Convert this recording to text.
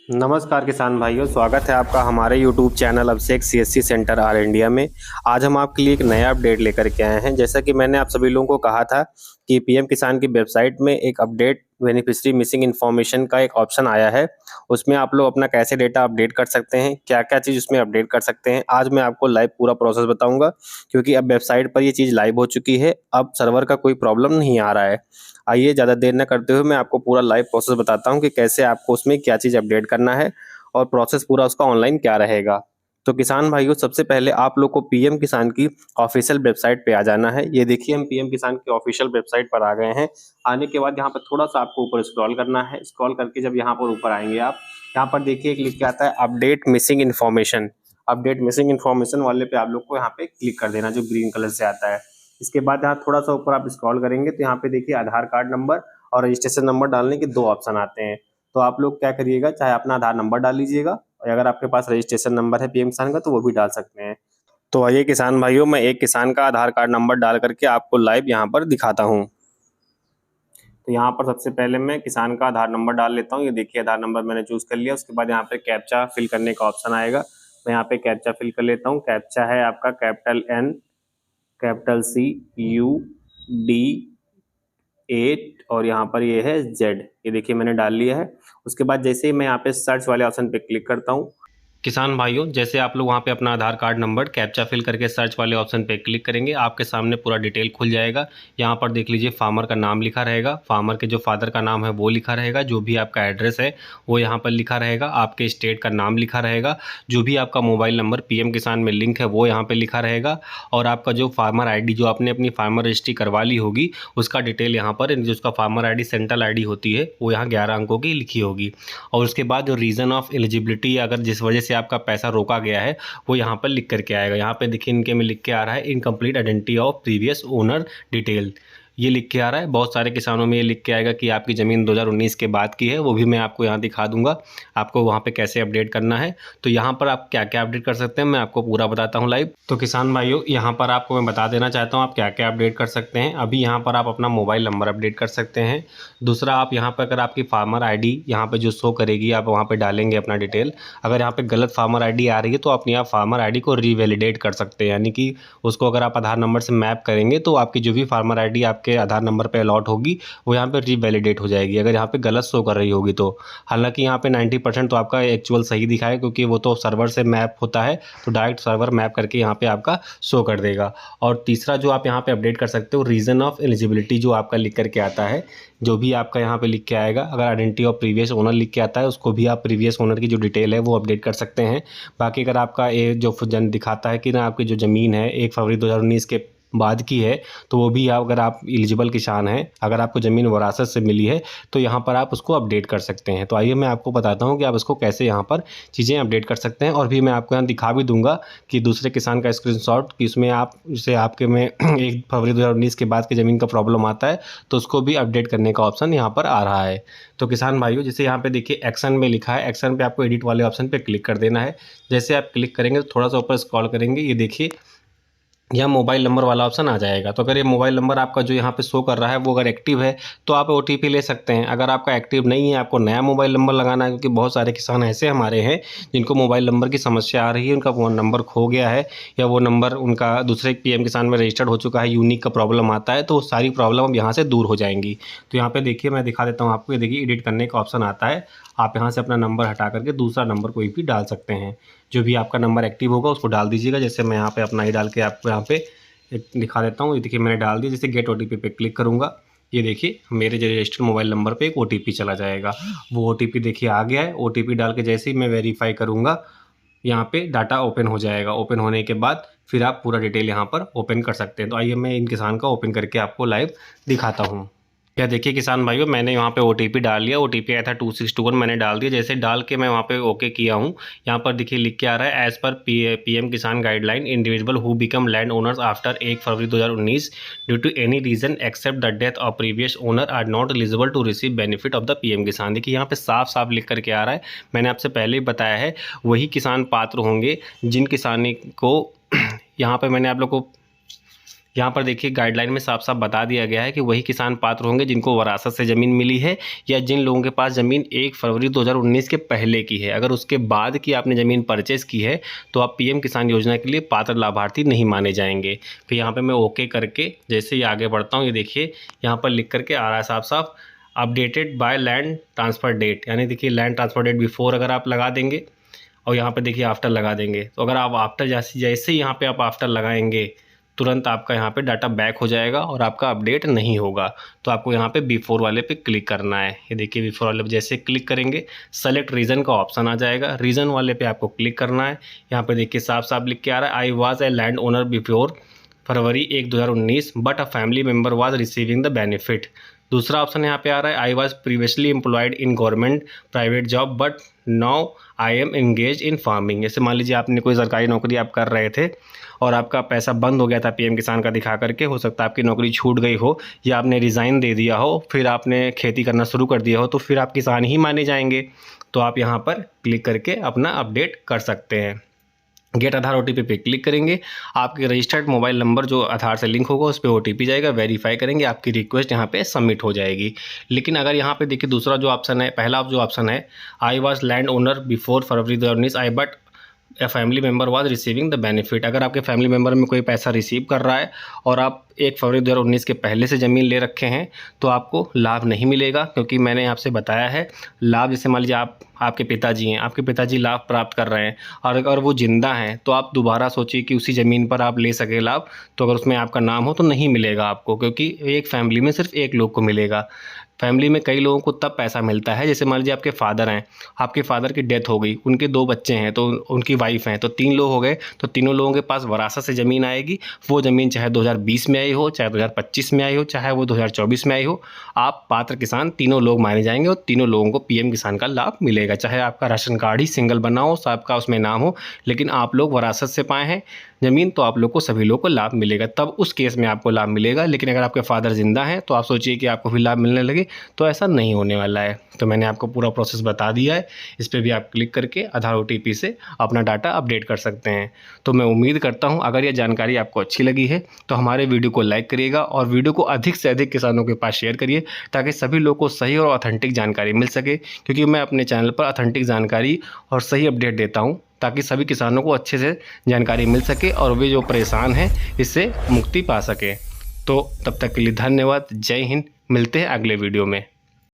नमस्कार किसान भाइयों, स्वागत है आपका हमारे YouTube चैनल अभिषेक सीएससी सेंटर आर इंडिया में। आज हम आपके लिए एक नया अपडेट लेकर के आए हैं। जैसा कि मैंने आप सभी लोगों को कहा था कि पीएम किसान की वेबसाइट में एक अपडेट बेनिफिशियरी मिसिंग इन्फॉर्मेशन का एक ऑप्शन आया है। उसमें आप लोग अपना कैसे डेटा अपडेट कर सकते हैं, क्या क्या चीज़ उसमें अपडेट कर सकते हैं, आज मैं आपको लाइव पूरा प्रोसेस बताऊंगा। क्योंकि अब वेबसाइट पर ये चीज़ लाइव हो चुकी है, अब सर्वर का कोई प्रॉब्लम नहीं आ रहा है। आइए ज़्यादा देर न करते हुए मैं आपको पूरा लाइव प्रोसेस बताता हूँ कि कैसे आपको उसमें क्या चीज़ अपडेट करना है और प्रोसेस पूरा उसका ऑनलाइन क्या रहेगा। तो किसान भाइयों, सबसे पहले आप लोग को पीएम किसान की ऑफिशियल वेबसाइट पे आ जाना है। ये देखिए, हम पीएम किसान की ऑफिशियल वेबसाइट पर आ गए हैं। आने के बाद यहाँ पर थोड़ा सा आपको ऊपर स्क्रॉल करना है। स्क्रॉल करके जब यहाँ पर ऊपर आएंगे आप, यहाँ पर देखिए एक लिख के आता है update missing information. Update missing information वाले पे आप लोग को यहाँ पे क्लिक कर देना, जो ग्रीन कलर से आता है। इसके बाद यहाँ थोड़ा सा ऊपर आप स्क्रॉल करेंगे तो यहाँ पे देखिए आधार कार्ड नंबर और रजिस्ट्रेशन नंबर डालने के दो ऑप्शन आते हैं। तो आप लोग क्या करिएगा, चाहे अपना आधार नंबर डाल लीजिएगा और अगर आपके पास रजिस्ट्रेशन नंबर है पीएम किसान का तो वो भी डाल सकते हैं। तो आइए किसान भाइयों, मैं एक किसान का आधार कार्ड नंबर डाल करके आपको लाइव यहाँ पर दिखाता हूँ। तो यहाँ पर सबसे पहले मैं किसान का आधार नंबर डाल लेता हूँ। ये देखिए आधार नंबर मैंने चूज कर लिया। उसके बाद यहाँ पे कैप्चा फिल करने का ऑप्शन आएगा। मैं यहाँ पे कैप्चा फिल कर लेता हूँ। कैप्चा है आपका कैपिटल N, कैपिटल CUD8 और यहाँ पर ये है Z। ये देखिए मैंने डाल लिया है। उसके बाद जैसे ही मैं यहाँ पे सर्च वाले ऑप्शन पे क्लिक करता हूँ, किसान भाइयों, जैसे आप लोग वहाँ पे अपना आधार कार्ड नंबर कैप्चा फिल करके सर्च वाले ऑप्शन पे क्लिक करेंगे, आपके सामने पूरा डिटेल खुल जाएगा। यहाँ पर देख लीजिए, फार्मर का नाम लिखा रहेगा, फार्मर के जो फादर का नाम है वो लिखा रहेगा, जो भी आपका एड्रेस है वो यहाँ पर लिखा रहेगा, आपके स्टेट का नाम लिखा रहेगा, जो भी आपका मोबाइल नंबर पीएम किसान में लिंक है वो यहाँ पर लिखा रहेगा, और आपका जो फार्मर ID जो आपने अपनी फार्मर रजिस्ट्री करवा ली होगी उसका डिटेल यहाँ पर, जो उसका फार्मर ID सेंट्रल ID होती है वो यहाँ 11 अंकों की लिखी होगी। और उसके बाद जो रीज़न ऑफ एलिजिबिलिटी, अगर जिस वजह से आपका पैसा रोका गया है वो यहाँ पर लिख करके आएगा। यहाँ पे देखिए इनके में लिख के आ रहा है incomplete identity of previous owner detail, ये लिख के आ रहा है। बहुत सारे किसानों में ये लिख के आएगा कि आपकी ज़मीन 2019 के बाद की है, वो भी मैं आपको यहाँ दिखा दूंगा आपको वहाँ पे कैसे अपडेट करना है। तो यहाँ पर आप क्या क्या अपडेट कर सकते हैं मैं आपको पूरा बताता हूँ लाइव। तो किसान भाइयों, यहाँ पर आपको मैं बता देना चाहता हूँ आप क्या क्या अपडेट कर सकते हैं। अभी यहाँ पर आप अपना मोबाइल नंबर अपडेट कर सकते हैं। दूसरा, आप यहाँ पर अगर आपकी फार्मर ID यहाँ पर जो शो करेगी, आप वहाँ पर डालेंगे अपना डिटेल। अगर यहाँ पे गलत फार्मर ID आ रही है तो अपनी आप फार्मर ID को रीवैलिडेट कर सकते हैं, यानी कि उसको अगर आप आधार नंबर से मैप करेंगे तो आपकी जो भी फार्मर ID आपके आधार नंबर पे अलॉट होगी वो यहाँ पे रीवैलिडेट हो जाएगी, अगर यहाँ पे गलत शो कर रही होगी तो। हालांकि यहाँ पे 90% तो आपका एक्चुअल सही दिखाएगा, क्योंकि वो तो सर्वर से मैप होता है, तो डायरेक्ट सर्वर मैप करके यहाँ पे आपका शो कर देगा। और तीसरा जो आप यहाँ पे अपडेट कर सकते हो, रीजन ऑफ एलिजिबिलिटी जो आपका लिख करके आता है, जो भी आपका यहाँ पे लिख के आएगा, अगर आइडेंटिटी ऑफ प्रीवियस ओनर लिख के आता है उसको भी आप प्रीवियस ओनर की जो डिटेल है वो अपडेट कर सकते हैं। बाकी अगर आपका ये जो जन दिखाता है कि ना आपकी जो ज़मीन है 1 फरवरी 2019 के बाद की है, तो वो भी अगर आप एलिजिबल किसान हैं, अगर आपको ज़मीन विरासत से मिली है तो यहाँ पर आप उसको अपडेट कर सकते हैं। तो आइए मैं आपको बताता हूँ कि आप उसको कैसे यहाँ पर चीज़ें अपडेट कर सकते हैं, और भी मैं आपको यहाँ दिखा भी दूंगा कि दूसरे किसान का स्क्रीनशॉट कि उसमें आप जैसे आपके में 1 फरवरी 2019 के बाद की ज़मीन का प्रॉब्लम आता है तो उसको भी अपडेट करने का ऑप्शन यहाँ पर आ रहा है। तो किसान भाइयों, जैसे यहाँ पे देखिए एक्शन में लिखा है, एक्शन पे आपको एडिट वाले ऑप्शन पे क्लिक कर देना है। जैसे आप क्लिक करेंगे तो थोड़ा सा ऊपर स्क्रॉल करेंगे, ये देखिए यह मोबाइल नंबर वाला ऑप्शन आ जाएगा। तो अगर ये मोबाइल नंबर आपका जो यहाँ पे शो कर रहा है वो अगर एक्टिव है तो आप OTP ले सकते हैं। अगर आपका एक्टिव नहीं है, आपको नया मोबाइल नंबर लगाना है, क्योंकि बहुत सारे किसान ऐसे हमारे हैं जिनको मोबाइल नंबर की समस्या आ रही है, उनका फ़ोन नंबर खो गया है या वो नंबर उनका दूसरे पीएम किसान में रजिस्टर्ड हो चुका है, यूनिक का प्रॉब्लम आता है, तो सारी प्रॉब्लम अब यहाँ से दूर हो जाएंगी। तो यहाँ पर देखिए मैं दिखा देता हूँ आपको, ये देखिए एडिट करने का ऑप्शन आता है, आप यहाँ से अपना नंबर हटा करके दूसरा नंबर कोई भी डाल सकते हैं। जो भी आपका नंबर एक्टिव होगा उसको डाल दीजिएगा। जैसे मैं यहाँ पे अपना ही डाल के आपको यहाँ पे एक दिखा देता हूँ। ये देखिए मैंने डाल दिया। जैसे गेट OTP पे क्लिक करूँगा, ये देखिए मेरे जो रजिस्टर्ड मोबाइल नंबर पे एक OTP चला जाएगा। वो OTP देखिए आ गया है। OTP डाल के जैसे ही मैं वेरीफाई करूँगा, यहाँ पे डाटा ओपन हो जाएगा। ओपन होने के बाद फिर आप पूरा डिटेल यहाँ पर ओपन कर सकते हैं। तो आइए मैं इन किसान का ओपन करके आपको लाइव दिखाता हूँ। क्या देखिए किसान भाइयों, मैंने यहाँ पे OTP डाल लिया। OTP आया था 2621, मैंने डाल दिया। जैसे डाल के मैं वहाँ पे ओके किया हूँ, यहाँ पर देखिए लिख के आ रहा है एज पर PM Kisan guideline individual who become land owners after 1 February 2019 due to any reason except the death of previous owner are not eligible to receive benefit of the PM Kisan. देखिए यहाँ पे साफ साफ लिख करके आ रहा है, मैंने आपसे पहले ही बताया है, वही किसान पात्र होंगे जिन किसानी को यहाँ पे मैंने आप लोग को यहाँ पर देखिए गाइडलाइन में साफ साफ बता दिया गया है कि वही किसान पात्र होंगे जिनको वरासत से ज़मीन मिली है या जिन लोगों के पास ज़मीन 1 फरवरी 2019 के पहले की है। अगर उसके बाद की आपने ज़मीन परचेज़ की है तो आप पीएम किसान योजना के लिए पात्र लाभार्थी नहीं माने जाएंगे। फिर यहाँ पर मैं ओके करके जैसे ही आगे बढ़ता हूँ, ये देखिए यहाँ पर लिख करके आ रहा है साफ साफ updated by land transfer date, यानी देखिए लैंड ट्रांसफ़र डेट बिफोर अगर आप लगा देंगे और यहाँ पे देखिए आफ्टर लगा देंगे, तो अगर आप आफ्टर जैसे ही यहाँ पे आप आफ्टर लगाएंगे तुरंत आपका यहाँ पे डाटा बैक हो जाएगा और आपका अपडेट नहीं होगा। तो आपको यहाँ पे बिफोर वाले पे क्लिक करना है। ये देखिए बिफोर वाले पे जैसे क्लिक करेंगे सेलेक्ट रीजन का ऑप्शन आ जाएगा, रीजन वाले पे आपको क्लिक करना है। यहाँ पे देखिए साफ साफ लिख के आ रहा है I was a land owner before February 1 2019 but a family member was receiving the benefit. दूसरा ऑप्शन यहाँ पे आ रहा है I was previously employed in government private job but now I am engage in farming. जैसे मान लीजिए आपने कोई सरकारी नौकरी आप कर रहे थे और आपका पैसा बंद हो गया था पीएम किसान का दिखा करके, हो सकता है आपकी नौकरी छूट गई हो या आपने रिज़ाइन दे दिया हो, फिर आपने खेती करना शुरू कर दिया हो, तो फिर आप किसान ही माने जाएंगे। तो आप यहाँ पर क्लिक करके अपना अपडेट कर सकते हैं। गेट आधार ओटीपी पे क्लिक करेंगे, आपके रजिस्टर्ड मोबाइल नंबर जो आधार से लिंक होगा उस पर ओटीपी जाएगा, वेरीफाई करेंगे, आपकी रिक्वेस्ट यहाँ पे सबमिट हो जाएगी। लेकिन अगर यहाँ पे देखिए दूसरा जो ऑप्शन है, पहला जो ऑप्शन है I was land owner before February 2019 I but a family member was receiving the benefit. अगर आपके फैमिली मेम्बर में कोई पैसा रिसीव कर रहा है और आप 1 फरवरी 2019 के पहले से ज़मीन ले रखे हैं तो आपको लाभ नहीं मिलेगा, क्योंकि मैंने आपसे बताया है लाभ, जैसे मान लीजिए आपके पिताजी हैं, आपके पिताजी लाभ प्राप्त कर रहे हैं और अगर वो ज़िंदा हैं तो आप दोबारा सोचिए कि उसी ज़मीन पर आप ले सके लाभ, तो अगर उसमें आपका नाम हो तो नहीं मिलेगा आपको, क्योंकि एक फैमिली में सिर्फ एक लोग को मिलेगा। फैमिली में कई लोगों को तब पैसा मिलता है, जैसे मान लीजिए आपके फादर हैं, आपके फादर की डेथ हो गई, उनके 2 बच्चे हैं तो उनकी वाइफ हैं, तो 3 लोग हो गए, तो तीनों लोगों के पास वरासत से ज़मीन आएगी। वो ज़मीन चाहे 2020 में आई हो, चाहे 2025 में आई हो, चाहे वो 2024 में आई हो, आप पात्र किसान तीनों लोग माने जाएंगे और तीनों लोगों को पीएम किसान का लाभ मिलेगा। चाहे आपका राशन कार्ड ही सिंगल बना हो, सबका उसमें नाम हो, लेकिन आप लोग वरासत से पाए हैं ज़मीन तो आप लोग को सभी लोग को लाभ मिलेगा, तब उस केस में आपको लाभ मिलेगा। लेकिन अगर आपके फादर ज़िंदा हैं तो आप सोचिए कि आपको भी लाभ मिलने लगे, तो ऐसा नहीं होने वाला है। तो मैंने आपको पूरा प्रोसेस बता दिया है, इस पर भी आप क्लिक करके आधार ओटीपी से अपना डाटा अपडेट कर सकते हैं। तो मैं उम्मीद करता हूँ अगर ये जानकारी आपको अच्छी लगी है तो हमारे वीडियो को लाइक करिएगा और वीडियो को अधिक से अधिक किसानों के पास शेयर करिए, ताकि सभी लोग को सही और ऑथेंटिक जानकारी मिल सके, क्योंकि मैं अपने चैनल पर ऑथेंटिक जानकारी और सही अपडेट देता हूँ ताकि सभी किसानों को अच्छे से जानकारी मिल सके और वे जो परेशान हैं इससे मुक्ति पा सके। तो तब तक के लिए धन्यवाद, जय हिंद, मिलते हैं अगले वीडियो में।